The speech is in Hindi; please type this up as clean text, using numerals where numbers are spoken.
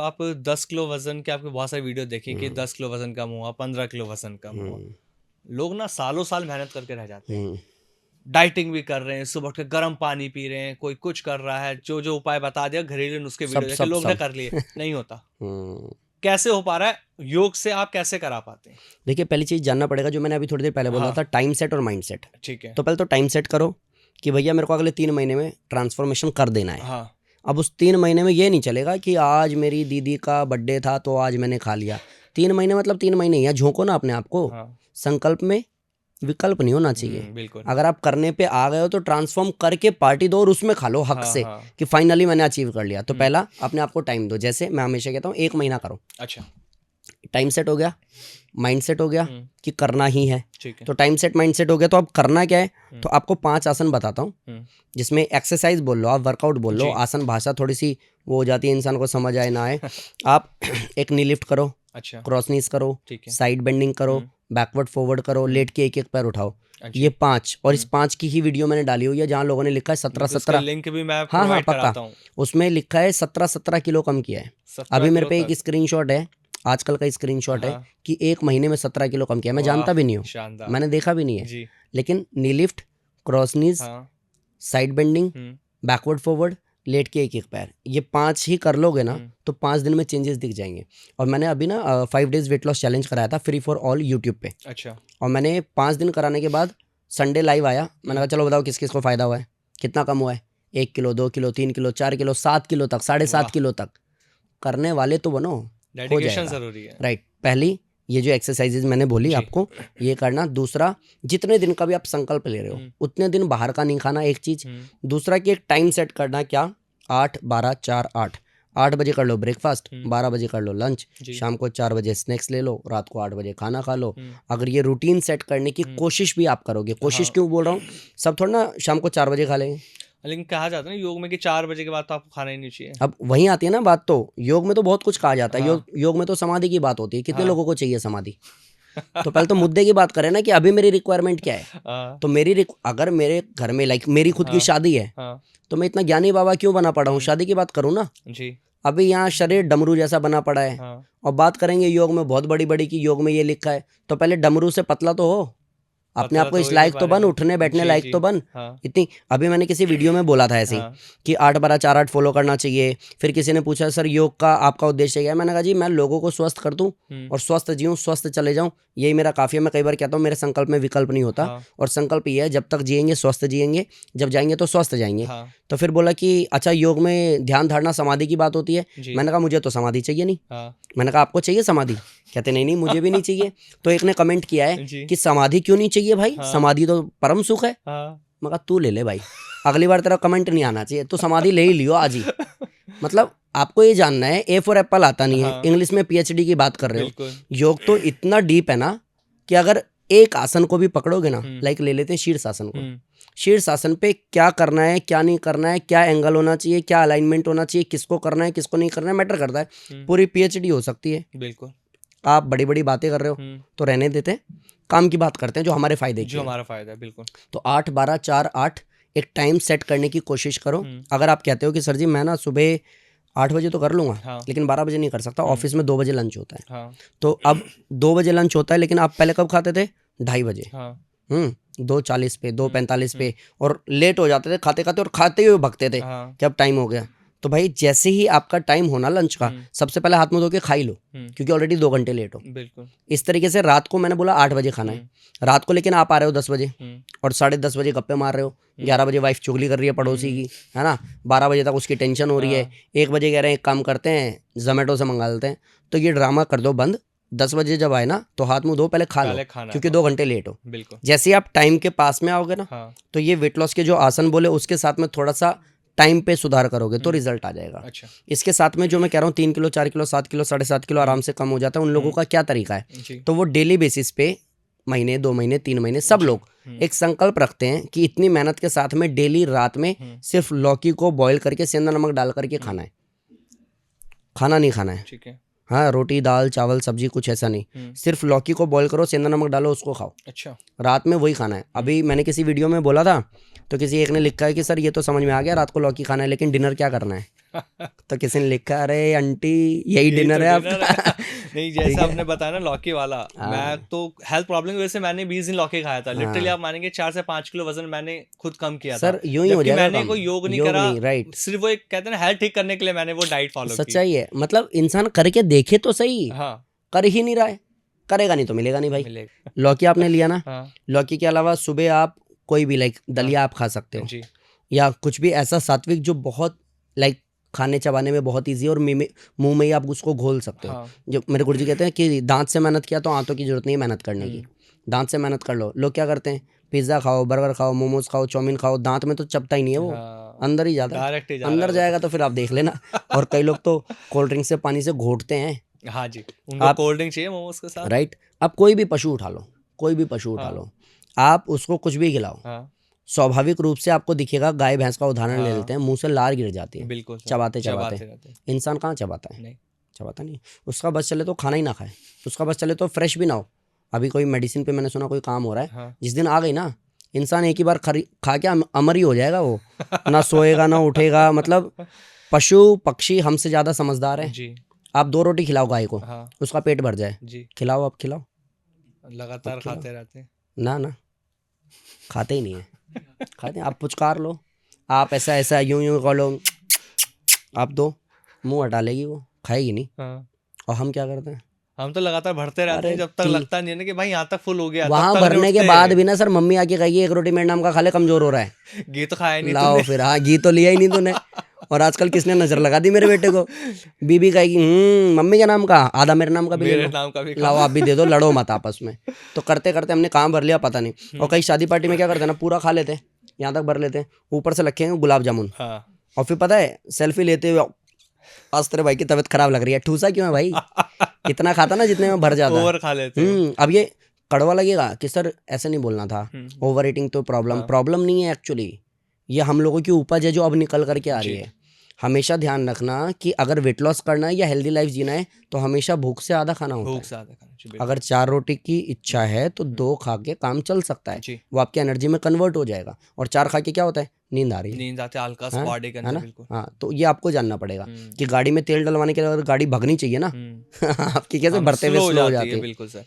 आप 10 किलो वजन के, आपके बहुत सारे वीडियो देखे कि 10 किलो वजन कम हुआ, 15 किलो वजन कम हुआ। लोग ना सालों साल मेहनत करके रह जाते हैं, डाइटिंग भी कर रहे हैं, सुबह उठ के गर्म पानी पी रहे हैं, कोई कुछ कर रहा है, जो जो उपाय बता दिया घरेलू नुस्खे सब वीडियो देखे सब लोग ने सब कर लिए, नहीं होता। कैसे हो पा रहा है? योग से आप कैसे करा पाते हैं? देखिए, पहली चीज़ जानना पड़ेगा, जो मैंने अभी थोड़ी देर पहले बोला था, टाइम सेट और माइंड सेट। ठीक है। तो पहले तो टाइम सेट करो कि भैया मेरे को अगले 3 महीने में ट्रांसफॉर्मेशन कर देना है। हाँ। अब उस 3 महीने में ये नहीं चलेगा कि आज मेरी दीदी का बर्थडे था तो आज मैंने खा लिया। 3 महीने मतलब 3 महीने ही है, झोंको ना अपने आप को। संकल्प में विकल्प नहीं होना चाहिए। बिल्कुल। अगर आप करने पे आ गए हो तो ट्रांसफॉर्म करके पार्टी दो और उसमें खा लो हक से कि फाइनली मैंने अचीव कर लिया। तो पहला अपने आप को टाइम दो, जैसे मैं हमेशा कहता हूँ 1 महीना करो। अच्छा। टाइम सेट हो गया, माइंड सेट हो गया कि करना ही है। तो टाइम सेट माइंड सेट हो गया, तो अब करना क्या है? तो आपको 5 आसन बताता हूँ, जिसमें एक्सरसाइज बोल लो, आप वर्कआउट बोल लो, आसन भाषा थोड़ी सी वो हो जाती है, इंसान को समझ आए ना आए। आप एक नी लिफ्ट करो, अच्छा, क्रॉस नीज करो, साइड बेंडिंग करो, बैकवर्ड फॉरवर्ड करो, लेट के एक एक पैर उठाओ। ये 5, और इस 5 की ही वीडियो मैंने डाली हुई है, जहाँ लोगों ने लिखा है 17-17। लिंक भी मैं हाँ प्रोवाइड पक्का, कराता हूं। उसमें लिखा है 17-17 किलो कम किया है। अभी मेरे पे एक स्क्रीनशॉट है, आजकल का स्क्रीनशॉट है कि 1 महीने में 17 किलो कम किया। मैं जानता भी नहीं हूँ, मैंने देखा भी नहीं है, लेकिन knee lift, cross knees, side bending, backward forward, लेट के एक एक पैर, ये 5 ही कर लोगे ना तो 5 दिन में चेंजेस दिख जाएंगे। और मैंने अभी ना 5 डेज वेट लॉस चैलेंज कराया था फ्री फॉर ऑल यूट्यूब पे। अच्छा। और मैंने 5 दिन कराने के बाद संडे लाइव आया, मैंने कहा चलो बताओ किस किस को फायदा हुआ है, कितना कम हुआ है। 1 kilo, 2 kilo, 3 kilo, 4 kilo, 7 kilo तक, 7.5 किलो तक। करने वाले तो बनो, हो जाएगा। जरूरी है। राइट। पहली ये जो एक्सरसाइजेज मैंने बोली आपको, ये करना। दूसरा, जितने दिन का भी आप संकल्प ले रहे हो उतने दिन बाहर का नहीं खाना, एक चीज। दूसरा कि एक टाइम सेट करना, क्या? 8-12-4-8। 8 बजे कर लो ब्रेकफास्ट, 12 बजे कर लो लंच, शाम को 4 बजे स्नैक्स ले लो, रात को 8 बजे खाना खा लो। अगर ये रूटीन सेट करने की कोशिश भी आप करोगे, कोशिश क्यों बोल रहा हूँ, सब थोड़ा ना शाम को 4 बजे खा लेंगे। लेकिन कहा जाता है ना योग में कि 4 बजे के बाद तो आपको खाना ही नहीं चाहिए। अब वहीं आती है ना बात, तो योग में तो बहुत कुछ कहा जाता है। योग में तो समाधि की बात होती है, कितने लोगों को चाहिए समाधि। तो पहले तो मुद्दे की बात करें ना कि अभी मेरी रिक्वायरमेंट क्या है। तो अगर मेरे घर में मेरी खुद की शादी है तो मैं इतना ज्ञानी बाबा क्यों बना पड़ा हूँ, शादी की बात करूँ ना जी। अभी यहाँ शरीर डमरू जैसा बना पड़ा है। और बात करेंगे योग में बहुत बड़ी बड़ी की योग में ये लिखा है, तो पहले डमरू से पतला तो हो, अपने आप को इस लायक तो बन, उठने बैठने लायक तो बन। इतनी इतनी मैंने किसी वीडियो में बोला था ऐसे ही कि 8-12-4-8 फॉलो करना चाहिए। फिर किसी ने पूछा सर योग का आपका उद्देश्य क्या है? मैंने कहा जी मैं लोगों को स्वस्थ कर दूं और स्वस्थ जीऊं, स्वस्थ चले जाऊं, यही मेरा काफी है। मैं कई बार कहता हूँ मेरे संकल्प में विकल्प नहीं होता। और संकल्प ये है, जब तक जिएंगे स्वस्थ जिएंगे, जब जाएंगे तो स्वस्थ जाएंगे। तो फिर बोला कि अच्छा योग में ध्यान धारणा समाधि की बात होती है। मैंने कहा मुझे तो समाधि चाहिए नहीं। मैंने कहा आपको चाहिए समाधि? कहते नहीं मुझे भी नहीं चाहिए। तो एक ने कमेंट किया है कि समाधि क्यों नहीं चाहिए भाई, समाधि तो परम सुख है। मैं कहा तू ले ले भाई, अगली बार तेरा कमेंट नहीं आना चाहिए, तो समाधि ले ही लियो आज ही। मतलब आपको ये जानना है, ए फॉर एप्पल आता नहीं है, इंग्लिश में PhD की बात कर रहे हो। योग तो इतना डीप है ना कि अगर एक आसन को भी पकड़ोगे ना, लाइक ले लेते हैं शीर्षासन को। शीर्षासन पे क्या करना है, क्या नहीं करना है, क्या एंगल होना चाहिए, क्या अलाइनमेंट होना चाहिए, किसको करना है किसको नहीं करना है, मैटर करता है। पूरी PhD हो सकती है। बिल्कुल। आप बड़ी बड़ी बातें कर रहे हो तो रहने देते हैं, काम की बात करते हैं जो हमारे फायदे की, जो हमारा फायदा है। बिल्कुल। तो 8-12-4-8 एक टाइम सेट करने की कोशिश करो। अगर आप कहते हो कि सर जी मैं ना सुबह 8 बजे तो कर लूंगा लेकिन 12 बजे नहीं कर सकता, ऑफिस में 2 बजे लंच होता है। तो अब 2 बजे लंच होता है, लेकिन आप पहले कब खाते थे? 2:30 बजे। 2:40 पे, 2:45 पे, और लेट हो जाते थे खाते खाते, और खाते हुए भगते थे कि अब टाइम हो गया। तो भाई जैसे ही आपका टाइम होना लंच का, सबसे पहले हाथ मुंह धो के खा ही लो, क्योंकि ऑलरेडी 2 घंटे लेट हो। बिल्कुल। इस तरीके से रात को मैंने बोला 8 बजे खाना है, रात को लेकिन आप आ रहे हो 10 बजे और 10:30 बजे गप्पे मार रहे हो, 11 बजे वाइफ चुगली कर रही है पड़ोसी की, है ना, 12 बजे तक उसकी टेंशन हो रही है, 1 बजे कह रहे हैं एक काम करते हैं जोमेटो से मंगा लेते हैं। तो ये ड्रामा कर दो बंद। 10 बजे जब आए ना तो हाथ मुंह धो, पहले खा लो, क्योंकि 2 घंटे लेट हो। बिल्कुल। जैसे आप टाइम के पास में आओगे ना, तो ये वेट लॉस के जो आसन बोले उसके साथ में थोड़ा सा टाइम पे सुधार करोगे तो रिजल्ट आ जाएगा। अच्छा। इसके साथ में जो मैं कह रहा हूँ 3 किलो 4 किलो 7 किलो 7.5 किलो आराम से कम हो जाता है। उन लोगों का क्या तरीका है, तो वो डेली बेसिस पे महीने 2 महीने 3 महीने सब लोग एक संकल्प रखते हैं कि इतनी मेहनत के साथ में डेली रात में सिर्फ लौकी को बॉईल करके सेंधा नमक डाल करके खाना है, खाना नहीं खाना है। ठीक है। हाँ, रोटी दाल चावल सब्जी कुछ ऐसा नहीं, सिर्फ लौकी को बॉईल करो, सेंधा नमक डालो, उसको खाओ। अच्छा। रात में वही खाना है। अभी मैंने किसी वीडियो में बोला था तो किसी एक ने लिखा है कि सर ये तो समझ में आ गया रात को लौकी खाना है, लेकिन डिनर क्या करना है? तो किसी ने लिखा अरे आंटी यही यही डिनर तो है dinner आपका। है। नहीं, जैसे आपने बताया ना लौकी वाला, मैं तो हेल्थ प्रॉब्लम की वजह से मैंने 20 दिन लौकी खाया था। लिटरली आप मानेंगे 4 से 5 किलो वजन मैंने खुद कम किया था। सर यूं ही हो जबकि जाएगा मैंने कम, कोई योग नहीं योग करा, नहीं, राइट। सिर्फ वो एक कहते हैं ना हेल्थ ठीक करने के लिए मैंने वो डाइट फॉलो की। सच्चाई है, मतलब इंसान करके देखे तो सही, हाँ, कर ही नहीं रहा है, करेगा नहीं तो मिलेगा नहीं भाई। मिलेगा। लौकी आपने लिया ना, हाँ लौकी के अलावा सुबह आप कोई भी लाइक दलिया आप खा सकते हो, जी, या कुछ भी ऐसा सात्विक जो बहुत लाइक खाने चबाने में बहुत ईजी है और मुंह में ही आप उसको घोल सकते हो। हाँ जो मेरे गुरुजी कहते हैं कि दांत से मेहनत किया तो आंतों की जरूरत नहीं है मेहनत करने की, दांत से मेहनत कर लो। लोग क्या करते हैं, पिज्ज़ा खाओ, बर्गर खाओ, मोमोज खाओ, चाउमीन खाओ, दांत में तो चबता ही नहीं है वो, हाँ, अंदर ही जाता है। डायरेक्ट ही जा रहा अंदर है वो जाएगा तो फिर आप देख लेना। और कई लोग तो कोल्ड ड्रिंक से पानी से घोटते हैं। तो। हाँ जी, उनको आप कोल्ड ड्रिंक चाहिए मोमोज के साथ। राइट, आप कोई भी पशु उठा लो, कोई भी पशु उठा हाँ लो, आप उसको कुछ भी खिलाओ, हाँ स्वाभाविक रूप से आपको दिखेगा, गाय भैंस का उदाहरण ले हाँ, लेते हैं, मुंह से लार गिर जाती है बिल्कुल सर, चबाते चबाते। चबाते रहते हैं। इंसान कहाँ चबाता है, नहीं, चबाता नहीं। उसका बस चले तो खाना ही ना खाए, उसका बस चले तो फ्रेश भी ना हो। अभी कोई मेडिसिन पे मैंने सुना कोई काम हो रहा है, हाँ जिस दिन आ गई ना, इंसान एक ही बार खा के अमर ही हो जाएगा वो, ना सोएगा ना उठेगा। मतलब पशु पक्षी हमसे ज़्यादा समझदार है। जी, आप 2 रोटी खिलाओ गाय को, हाँ उसका पेट भर जाए, जी, खिलाओ, आप खिलाओ, लगातार अब खिलाओ। खाते रहते हैं। ना ना, खाते ही नहीं है, खाते हैं। आप पुचकार लो, आप ऐसा ऐसा यूं यूं कर लो, आप दो, मुंह हटा लेगी वो, खाएगी नहीं। हाँ, और हम क्या करते हैं, हम तो लगातार भरते रहते अरे हैं जब तक लगता नहीं है ना कि भाई यहाँ तक फुल हो गया, तब वहां तक नहीं भरने के उठते। बाद भी ना सर, मम्मी आके कहेगी एक रोटी मेरे नाम का खा ले, कमजोर हो रहा है। घी तो खाया नहीं लाओ तूने। फिर, हाँ घी तो लिया ही नहीं तूने। और आजकल किसने नजर लगा दी मेरे बेटे को, बीबी कहेगी मम्मी के नाम का आधा मेरे नाम का भी ले मेरे लो, नाम का भी लाओ आप भी दे दो, लड़ो मत आपस में। तो करते करते हमने काम भर लिया पता नहीं। और कई शादी पार्टी में क्या करते हैं ना, पूरा खा लेते हैं, यहाँ तक भर लेते हैं, ऊपर से रखेंगे गुलाब जामुन। हाँ और फिर पता है सेल्फी लेते हुए, आज तेरे भाई की तबीयत खराब लग रही है, ठूसा क्यों है भाई, इतना खाता ना जितने में भर जाता है। ओवर खा लेते हैं। अब ये कड़वा लगेगा कि सर ऐसे नहीं बोलना था, हम्म, ओवर ईटिंग तो हाँ प्रॉब्लम नहीं है एक्चुअली, ये हम लोगों की उपज है जो अब निकल करके आ रही जी, है। हमेशा ध्यान रखना कि अगर वेट लॉस करना है या हेल्दी लाइफ जीना है तो हमेशा भूख से आधा खाना होता भूख है। ज्यादा खाना चाहिए, बिल्कुल। अगर 4 रोटी की इच्छा है तो 2 खा के काम चल सकता है, जी, वो आपकी एनर्जी में कन्वर्ट हो जाएगा। और 4 खा के क्या होता है, नींद आ रही है, नींद आती है, हल्का सा हाँ? बॉडी के है अंदर, ना, बिल्कुल। हाँ। तो ये आपको जानना पड़ेगा हम्म, कि गाड़ी में तेल डलवाने के लिए अगर गाड़ी भगनी चाहिए ना, हम्म, आपकी कैसे हम भरते हुए स्लो हो स्लो हो जाती जाती है, है। बिल्कुल सर।